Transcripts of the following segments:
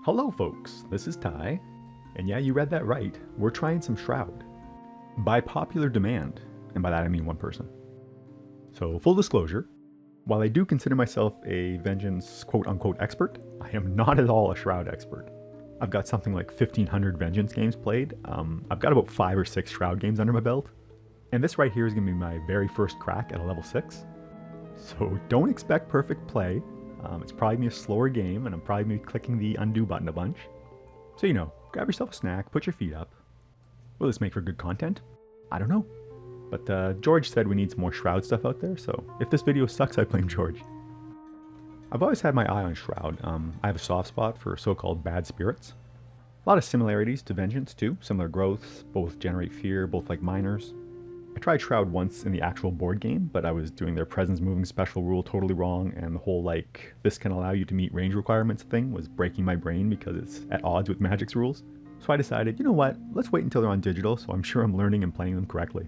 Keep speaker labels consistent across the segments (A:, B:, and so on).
A: Hello folks, this is Ty, and yeah, you read that right, we're trying some Shroud. By popular demand, and by that I mean one person. So full disclosure, while I do consider myself a Vengeance quote-unquote expert, I am not at all a Shroud expert. I've got something like 1,500 Vengeance games played, I've got about 5 or 6 Shroud games under my belt, and this right here is going to be my very first crack at a level 6. So don't expect perfect play. It's probably going to be a slower game, and I'm probably going to be clicking the undo button a bunch. So, you know, grab yourself a snack, put your feet up. Will this make for good content? I don't know. But George said we need some more Shroud stuff out there, so if this video sucks, I blame George. I've always had my eye on Shroud. I have a soft spot for so-called bad spirits. A lot of similarities to Vengeance too, similar growths, both generate fear, both like minors. I tried Shroud once in the actual board game, but I was doing their presence moving special rule totally wrong, and the whole like, this can allow you to meet range requirements thing was breaking my brain because it's at odds with Magic's rules. So I decided, you know what, let's wait until they're on digital, so I'm sure I'm learning and playing them correctly.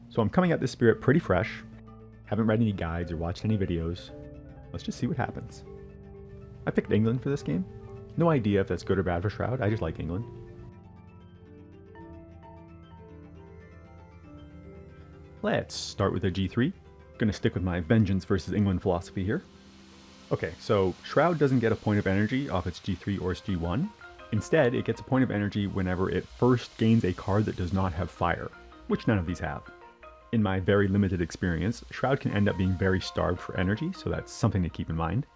A: So I'm coming at this spirit pretty fresh, haven't read any guides or watched any videos. Let's just see what happens. I picked England for this game. No idea if that's good or bad for Shroud, I just like England. Let's start with a G3. Gonna stick with my Vengeance versus England philosophy here. Okay, so Shroud doesn't get a point of energy off its G3 or its G1. Instead, it gets a point of energy whenever it first gains a card that does not have fire, which none of these have. In my very limited experience, Shroud can end up being very starved for energy, so that's something to keep in mind.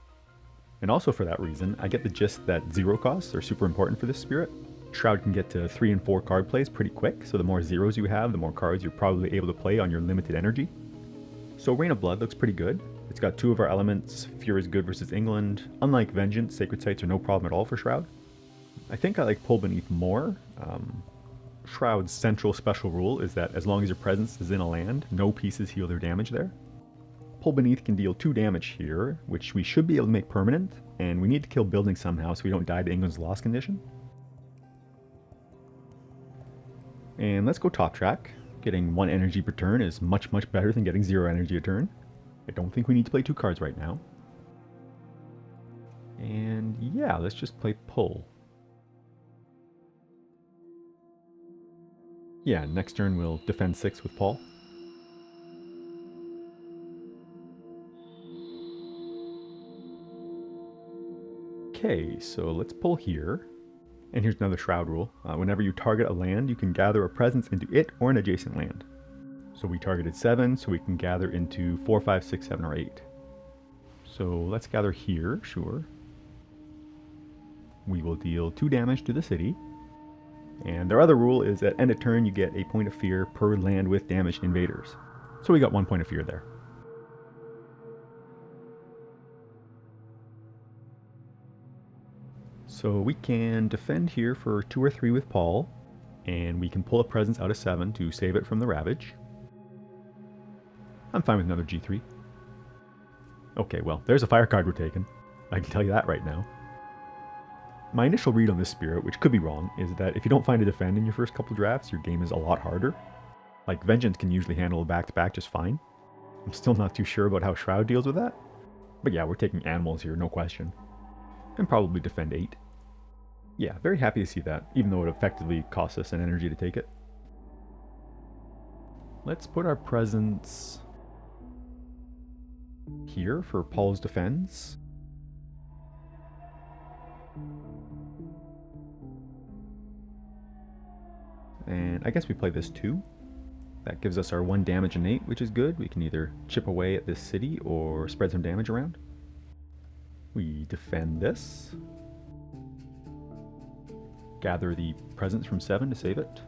A: And also for that reason, I get the gist that 0 costs are super important for this spirit. Shroud can get to 3 and 4 card plays pretty quick, so the more zeros you have, the more cards you're probably able to play on your limited energy. So Rain of Blood looks pretty good. It's got 2 of our elements, Fear is good versus England. Unlike Vengeance, Sacred Sites are no problem at all for Shroud. I think I like Pull Beneath more. Shroud's central special rule is that as long as your presence is in a land, no pieces heal their damage there. Pull Beneath can deal 2 damage here, which we should be able to make permanent, and we need to kill buildings somehow so we don't die to England's loss condition. And let's go top track. Getting 1 energy per turn is much better than getting 0 energy a turn. I don't think we need to play 2 cards right now. And yeah, let's just play Pull. Yeah, next turn we'll defend 6 with Paul. Okay, so let's pull here. And here's another Shroud rule. Whenever you target a land, you can gather a presence into it or an adjacent land. So we targeted 7, so we can gather into 4, 5, 6, 7, or 8. So let's gather here, sure. We will deal 2 damage to the city. And their other rule is at end of turn you get a point of fear per land with damaged invaders. So we got 1 point of fear there. So we can defend here for 2 or 3 with Paul, and we can pull a presence out of 7 to save it from the Ravage. I'm fine with another G3. Okay, well, there's a fire card we're taking. I can tell you that right now. My initial read on this spirit, which could be wrong, is that if you don't find a defend in your first couple drafts, your game is a lot harder. Like, Vengeance can usually handle a back-to-back just fine. I'm still not too sure about how Shroud deals with that. But yeah, we're taking animals here, no question. And probably defend 8. Yeah, very happy to see that, even though it effectively costs us an energy to take it. Let's put our presence here for Paul's defense. And I guess we play this too. That gives us our 1 damage innate, which is good. We can either chip away at this city or spread some damage around. We defend this. Gather the presence from 7 to save it.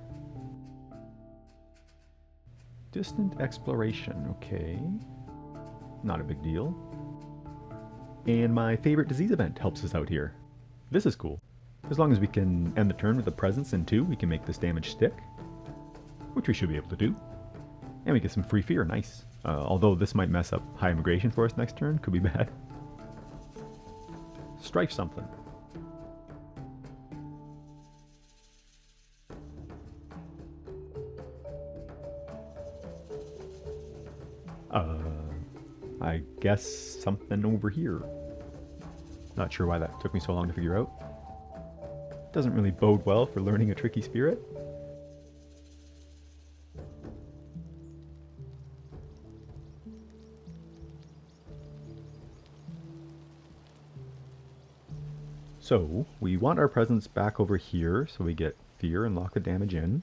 A: Distant exploration, okay. Not a big deal. And my favorite disease event helps us out here. This is cool. As long as we can end the turn with a presence in 2, we can make this damage stick. Which we should be able to do. And we get some free fear, nice. Although this might mess up high immigration for us next turn, could be bad. Strife something. I guess something over here. Not sure why that took me so long to figure out. Doesn't really bode well for learning a tricky spirit. So we want our presence back over here so we get fear and lock the damage in.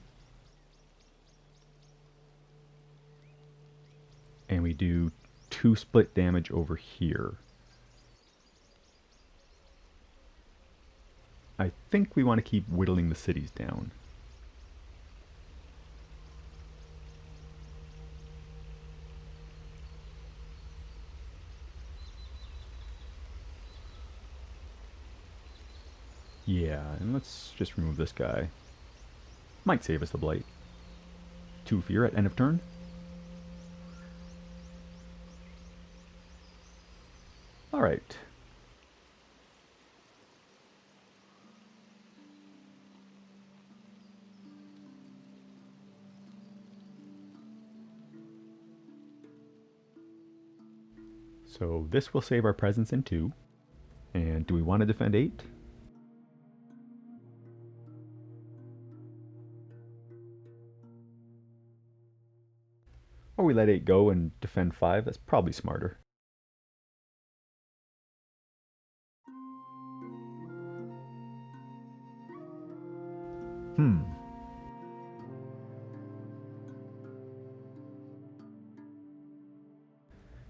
A: And we do 2 split damage over here. I think we want to keep whittling the cities down. Yeah, and let's just remove this guy. Might save us the blight. 2 fear at end of turn. Alright. So this will save our presence in 2. And do we want to defend 8? Or we let 8 go and defend 5? That's probably smarter.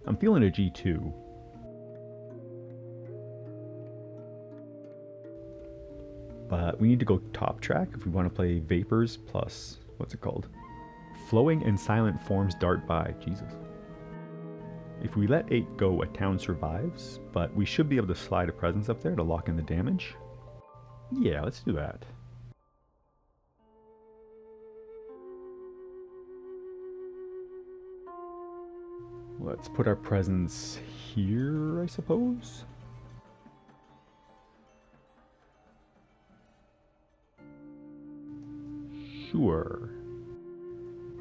A: I'm feeling a G2. But we need to go top track if we want to play Vapors plus, what's it called? Flowing and silent forms dart by. Jesus. If we let 8 go, a town survives, but we should be able to slide a presence up there to lock in the damage. Yeah, let's do that. Let's put our presence here, I suppose. Sure.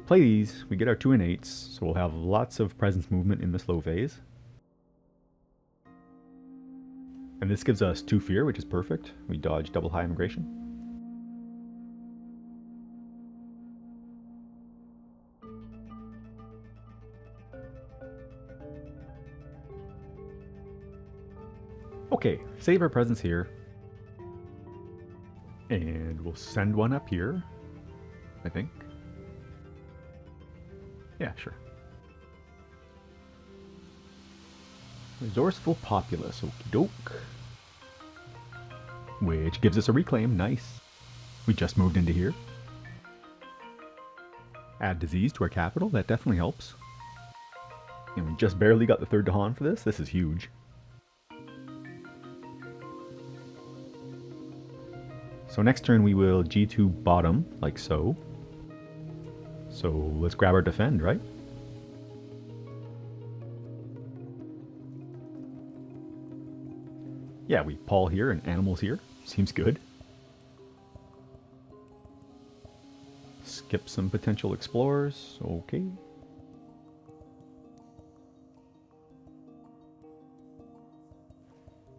A: Play these, we get our 2 and 8s, so we'll have lots of presence movement in the slow phase. And this gives us 2 fear, which is perfect. We dodge double high immigration. Okay, save our presence here. And we'll send one up here, I think. Yeah, sure. Resourceful populace, okie doke. Which gives us a reclaim, nice. We just moved into here. Add disease to our capital, that definitely helps. And we just barely got the 3rd Dahan for this, this is huge. So next turn we will G2 bottom, like so. So let's grab our defend, right? Yeah, we Paul here and animals here. Seems good. Skip some potential explorers. Okay.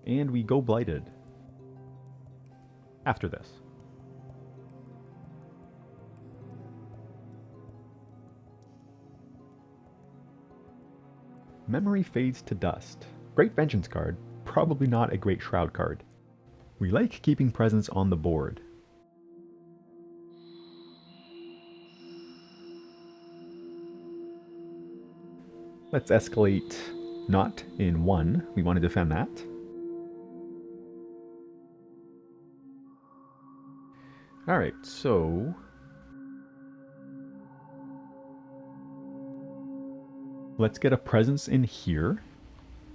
A: And we go blighted. After this. Memory fades to dust. Great Vengeance card, probably not a great Shroud card. We like keeping presence on the board. Let's escalate not in 1, we want to defend that. Alright, so let's get a presence in here,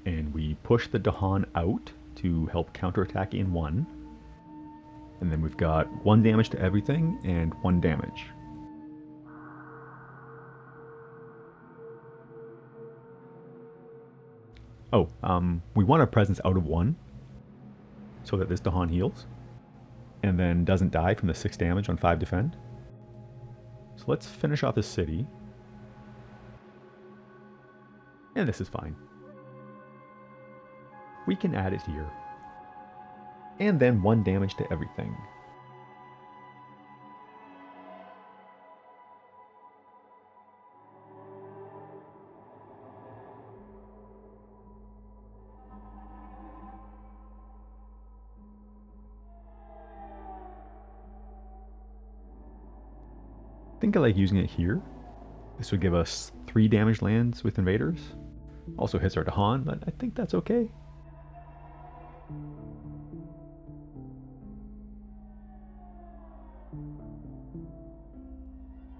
A: and we push the Dahan out to help counterattack in 1. And then we've got 1 damage to everything and 1 damage. Oh, we want a presence out of 1 so that this Dahan heals. And then doesn't die from the 6 damage on 5 defend. So let's finish off this city. And this is fine. We can add it here. And then 1 damage to everything. I think I like using it here. This would give us 3 damaged lands with invaders. Also hits our Dahan, but I think that's okay.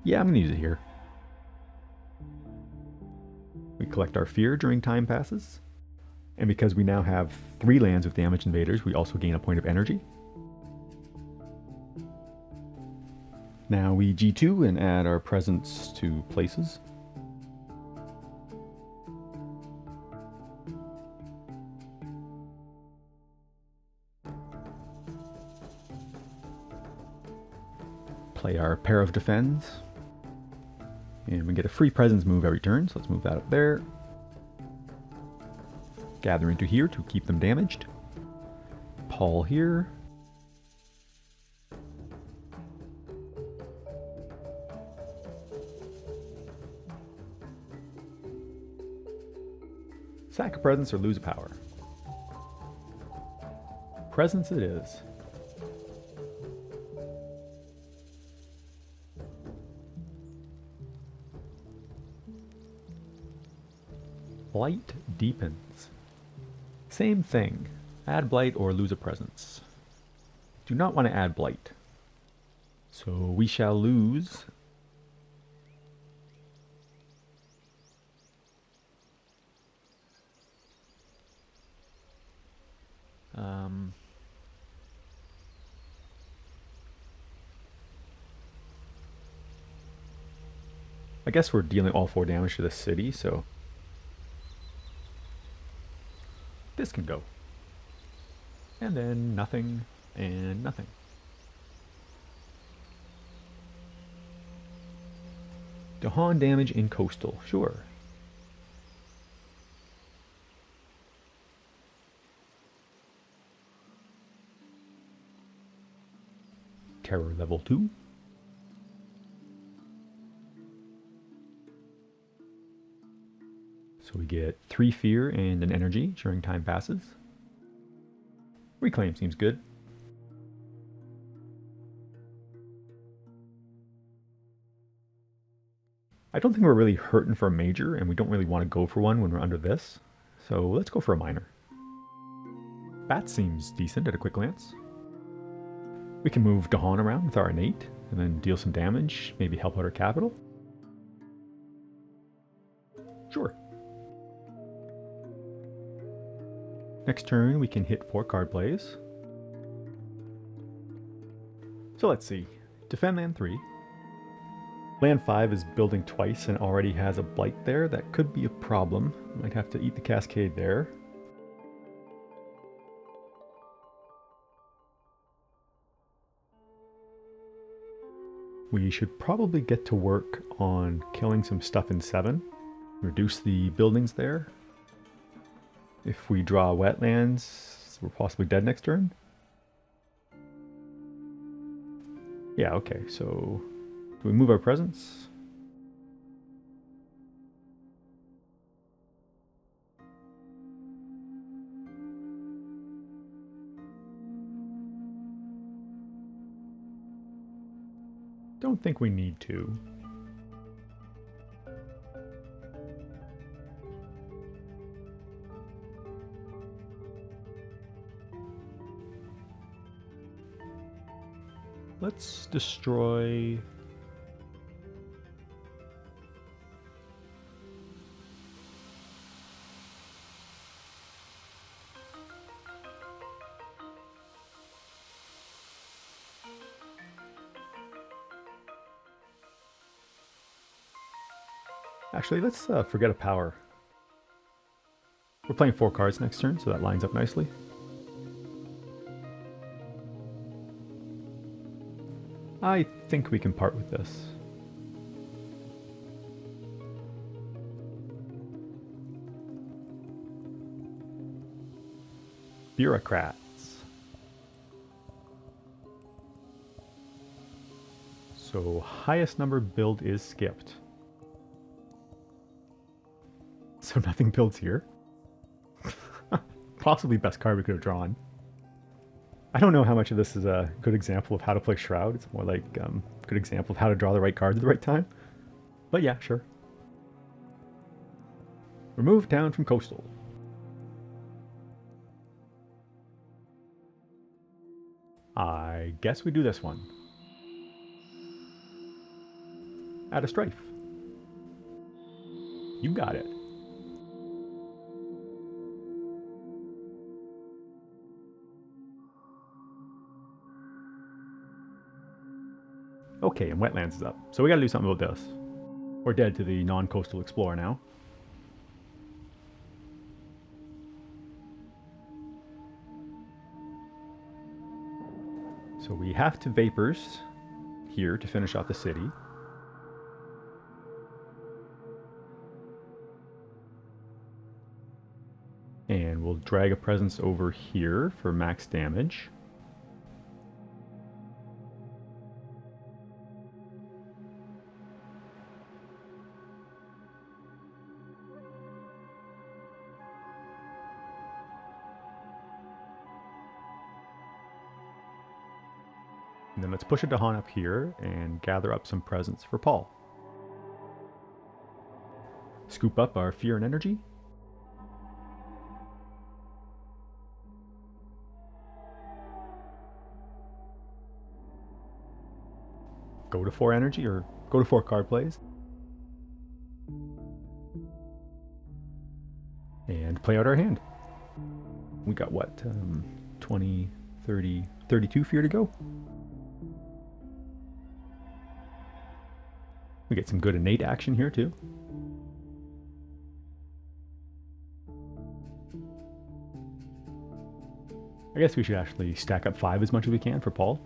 A: Yeah, I'm gonna use it here. We collect our fear during time passes. And because we now have 3 lands with damaged invaders, we also gain a point of energy. Now we G2 and add our presence to places. Play our pair of defends. And we get a free presence move every turn, so let's move that up there. Gather into here to keep them damaged. Paul here. Sack a presence or lose a power. Presence it is. Blight deepens. Same thing. Add blight or lose a presence. Do not want to add blight. So we shall lose I guess we're dealing all 4 damage to the city, so this can go. And then nothing and nothing. Dahan damage in coastal, sure. Terror level 2. So we get 3 fear and an energy during time passes. Reclaim seems good. I don't think we're really hurting for a major, and we don't really want to go for one when we're under this. So let's go for a minor. Bat seems decent at a quick glance. We can move Dahan around with our innate, and then deal some damage, maybe help out our capital. Sure. Next turn, we can hit 4 card plays. So let's see. Defend land 3. Land 5 is building twice and already has a blight there. That could be a problem. Might have to eat the cascade there. We should probably get to work on killing some stuff in 7. Reduce the buildings there. If we draw wetlands, we're possibly dead next turn. Yeah, okay, so do we move our presence? Don't think we need to. Let's destroy... Actually, let's forget a power. We're playing 4 cards next turn, so that lines up nicely. I think we can part with this. Bureaucrats. So highest number build is skipped. So nothing builds here. Possibly best card we could have drawn. I don't know how much of this is a good example of how to play Shroud. It's more like a good example of how to draw the right cards at the right time. But yeah, sure. Remove town from coastal. I guess we do this one. Add a strife. You got it. Okay, and wetlands is up. So we gotta do something about this. We're dead to the non-coastal explorer now. So we have to vapors here to finish off the city. And we'll drag a presence over here for max damage. And then let's push a Dahan up here and gather up some presents for Paul. Scoop up our fear and energy. Go to 4 energy, or go to 4 card plays. And play out our hand. We got what, 20, 30, 32 fear to go. We get some good innate action here too. I guess we should actually stack up 5 as much as we can for Paul.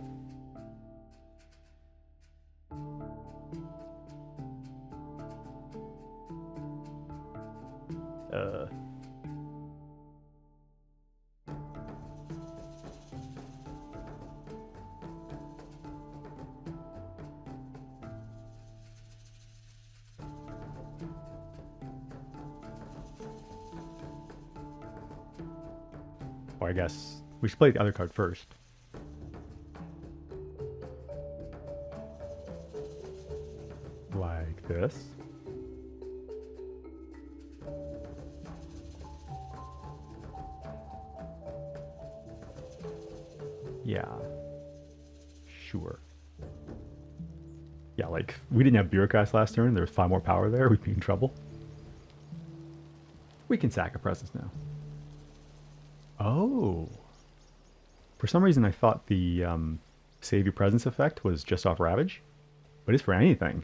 A: Or I guess we should play the other card first. Like this. Yeah. Sure. Yeah, like, we didn't have Bureaucrats last turn. There was 5 more power there. We'd be in trouble. We can sack a presence now. Oh. For some reason, I thought the Save Your Presence effect was just off Ravage. But it's for anything.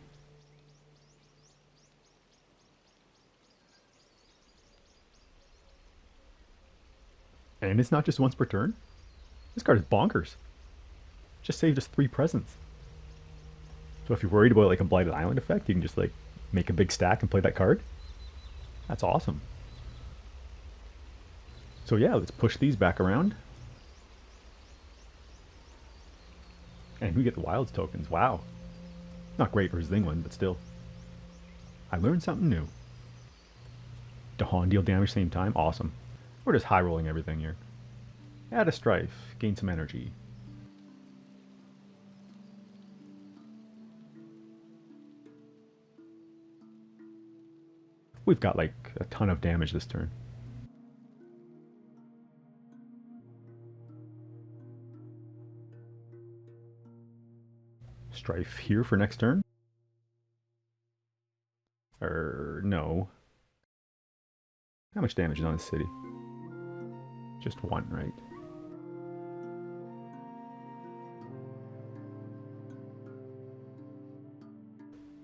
A: And it's not just once per turn. This card is bonkers. Just saved us 3 presents. So if you're worried about like a Blighted Island effect, you can just like make a big stack and play that card. That's awesome. So yeah, let's push these back around. And we get the Wilds tokens. Wow. Not great for England, but still. I learned something new. Dahan deal damage same time. Awesome. We're just high rolling everything here. Add a strife. Gain some energy. We've got like a ton of damage this turn. Strife here for next turn? Or no. How much damage is on this city? Just 1, right?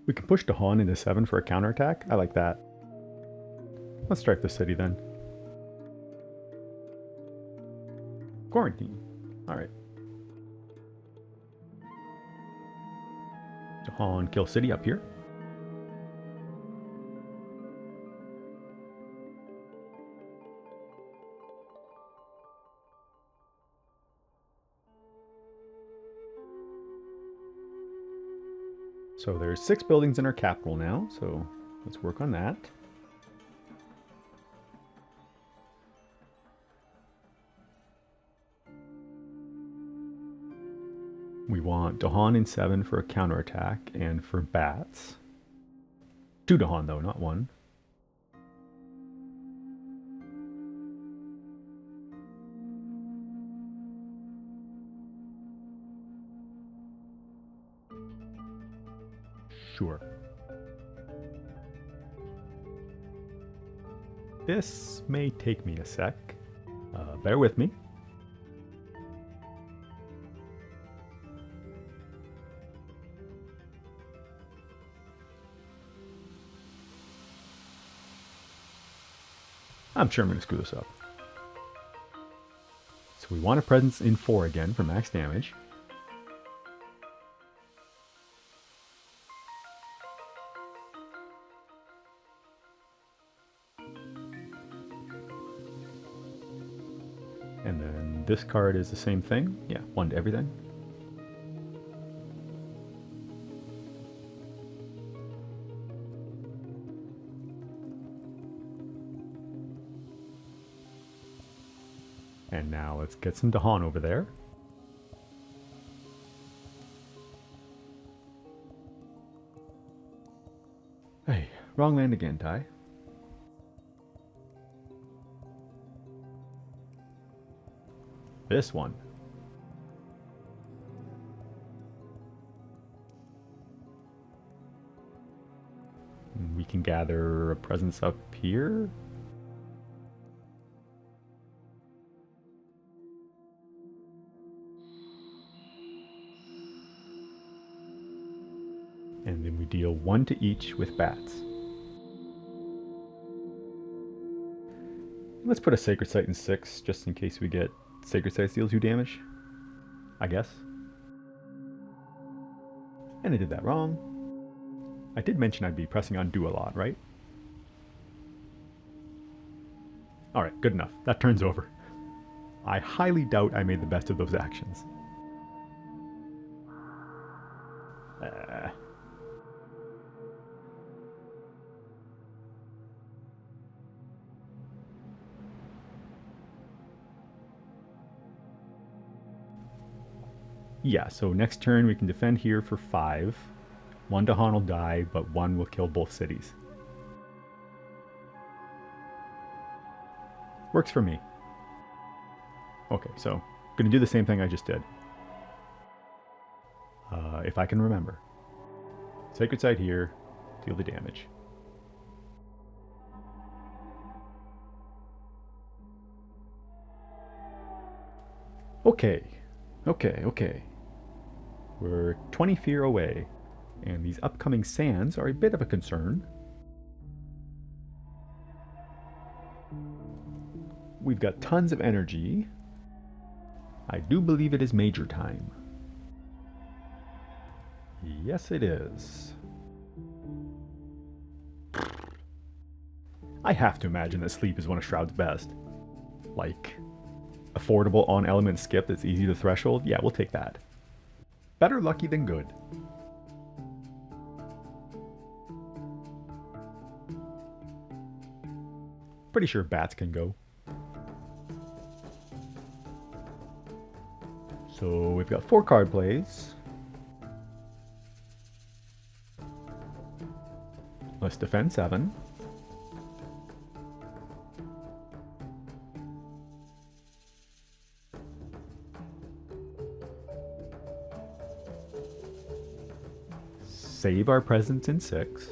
A: We can push Dahan into 7 for a counterattack. I like that. Let's strike the city then. Quarantine. Alright. Dahan kill city up here. So there's 6 buildings in our capital now, so let's work on that. We want Dahan in 7 for a counterattack and for bats. 2 Dahan though, not 1. Sure. This may take me a sec. Bear with me. I'm sure I'm going to screw this up. So we want a presence in 4 again for max damage. And then this card is the same thing. Yeah, 1 to everything. And now let's get some Dahan over there. Hey, wrong land again, Ty. This one. We can gather a presence up here. And then we deal 1 to each with bats. Let's put a Sacred Site in 6, just in case we get Sacred Site deals 2 damage, I guess. And I did that wrong. I did mention I'd be pressing undo a lot, right? Alright, good enough. That turns over. I highly doubt I made the best of those actions. Yeah, so next turn we can defend here for 5. 1 Dahan will die, but 1 will kill both cities. Works for me. Okay, so gonna do the same thing I just did. If I can remember. Sacred Site here, deal the damage. Okay. We're 20 fear away, and these upcoming sands are a bit of a concern. We've got tons of energy. I do believe it is major time. Yes, it is. I have to imagine that sleep is one of Shroud's best. Like, affordable on-element skip that's easy to threshold? Yeah, we'll take that. Better lucky than good. Pretty sure bats can go. So we've got 4 card plays. Let's defend 7. Save our presence in 6.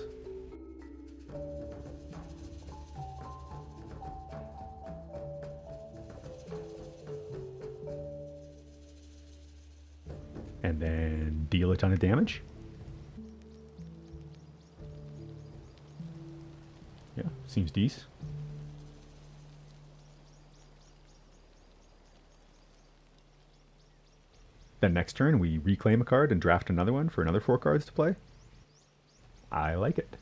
A: And then deal a ton of damage. Yeah, seems decent. Then next turn we reclaim a card and draft another one for another 4 cards to play. I like it.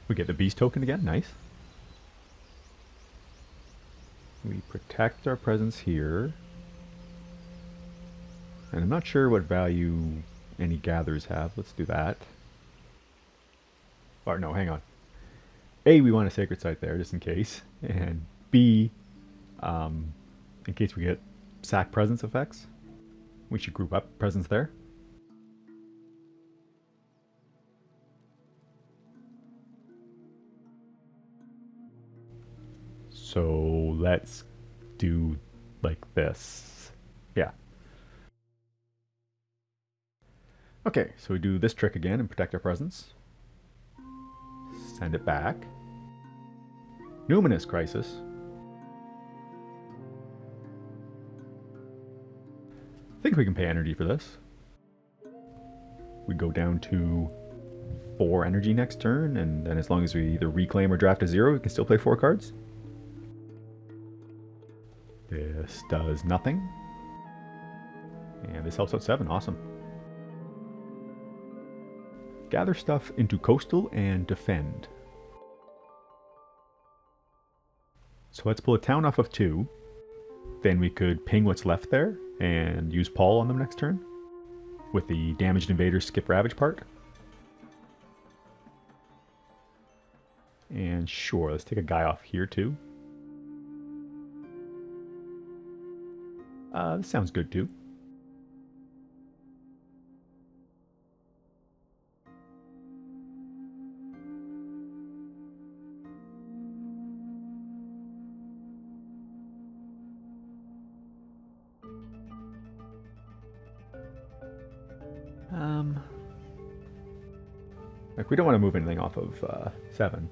A: We get the beast token again, nice. We protect our presence here. And I'm not sure what value any gatherers have. Let's do that. Or no, hang on. A, we want a sacred site there just in case. And B, in case we get sack presence effects, we should group up presence there. So let's do like this. Yeah. Okay, so we do this trick again and protect our presence. Send it back. Numinous Crisis. I think we can pay energy for this. We go down to 4 energy next turn, and then as long as we either reclaim or draft a 0, we can still play 4 cards. This does nothing. And this helps out 7, awesome. Gather stuff into coastal and defend. So let's pull a town off of 2. Then we could ping what's left there and use Paul on them next turn with the damaged invaders skip ravage part. And sure, let's take a guy off here too. This sounds good too. Like we don't want to move anything off of 7.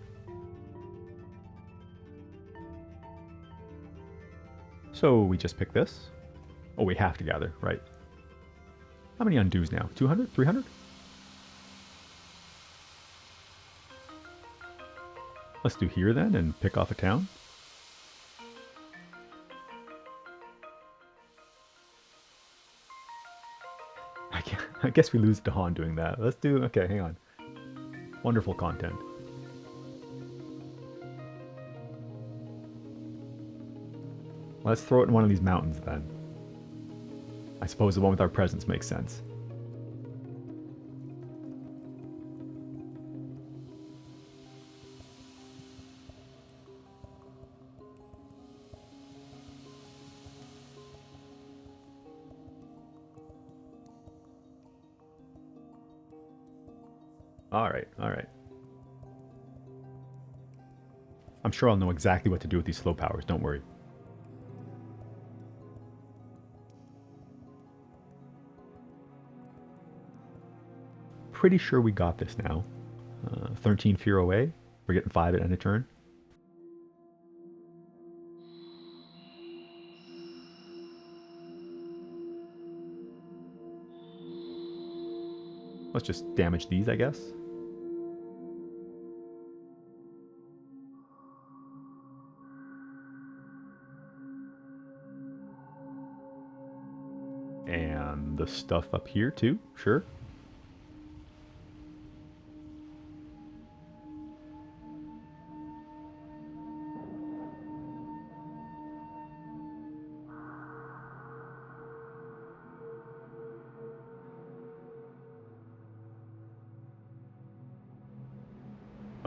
A: So we just pick this. Oh, we have to gather, right? How many undos now? 200? 300? Let's do here then and pick off a town. I guess we lose Dahan doing that. Let's do... Okay, hang on. Wonderful content. Let's throw it in one of these mountains then. I suppose the one with our presence makes sense. Alright, alright. I'm sure I'll know exactly what to do with these slow powers, don't worry. Pretty sure we got this now. 13 fear away. We're getting 5 at end of turn. Let's just damage these, I guess. And the stuff up here too, sure.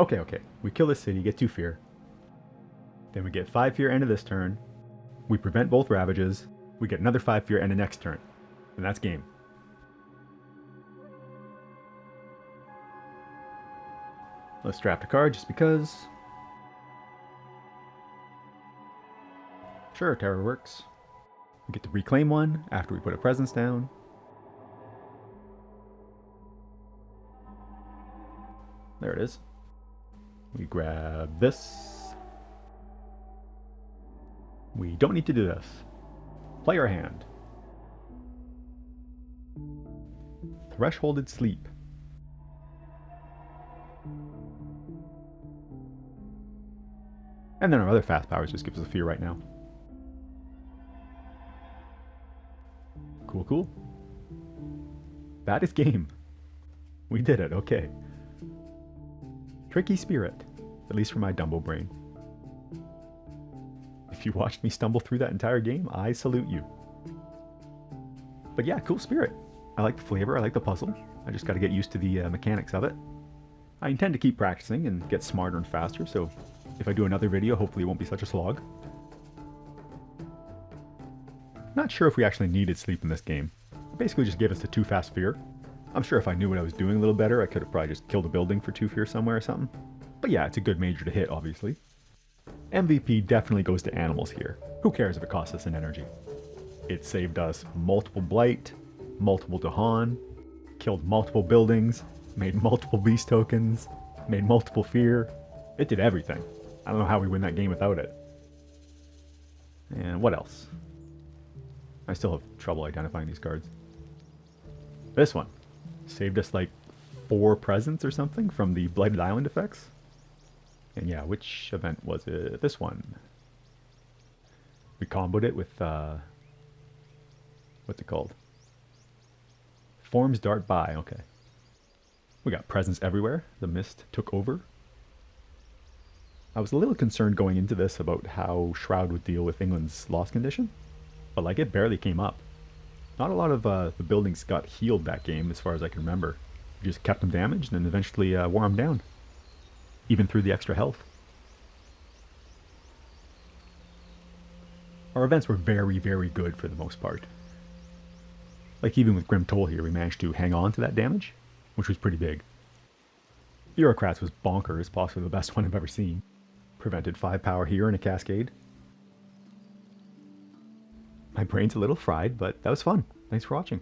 A: Okay. We kill this city, get 2 fear. Then we get 5 fear end of this turn. We prevent both ravages. We get another 5 fear end of next turn. And that's game. Let's draft a card just because. Sure, terror works. We get to reclaim one after we put a presence down. There it is. We grab this. We don't need to do this. Play our hand. Thresholded Sleep. And then our other fast powers just gives us a fear right now. Cool. That is game. We did it, okay. Tricky spirit, at least for my Dumbo brain. If you watched me stumble through that entire game, I salute you. But yeah, cool spirit. I like the flavor, I like the puzzle. I just got to get used to the mechanics of it. I intend to keep practicing and get smarter and faster, so if I do another video, hopefully it won't be such a slog. Not sure if we actually needed sleep in this game. It basically just gave us the 2 fast fear. I'm sure if I knew what I was doing a little better, I could have probably just killed a building for 2 fear somewhere or something. But yeah, it's a good major to hit, obviously. MVP definitely goes to animals here. Who cares if it costs us an energy? It saved us multiple blight, multiple Dahan, killed multiple buildings, made multiple beast tokens, made multiple fear. It did everything. I don't know how we win that game without it. And what else? I still have trouble identifying these cards. This one saved us like 4 presents or something from the Blighted Island effects. And yeah, which event was it? This one. We comboed it with, what's it called? Forms dart by, okay. We got presents everywhere. The mist took over. I was a little concerned going into this about how Shroud would deal with England's loss condition, but like it barely came up. Not a lot of the buildings got healed that game as far as I can remember. We just kept them damaged and eventually wore them down, even through the extra health. Our events were very, very good for the most part. Like even with Grim Toll here, we managed to hang on to that damage, which was pretty big. Bureaucrats was bonkers, possibly the best one I've ever seen. Prevented 5 power here in a cascade. My brain's a little fried, but that was fun. Thanks for watching.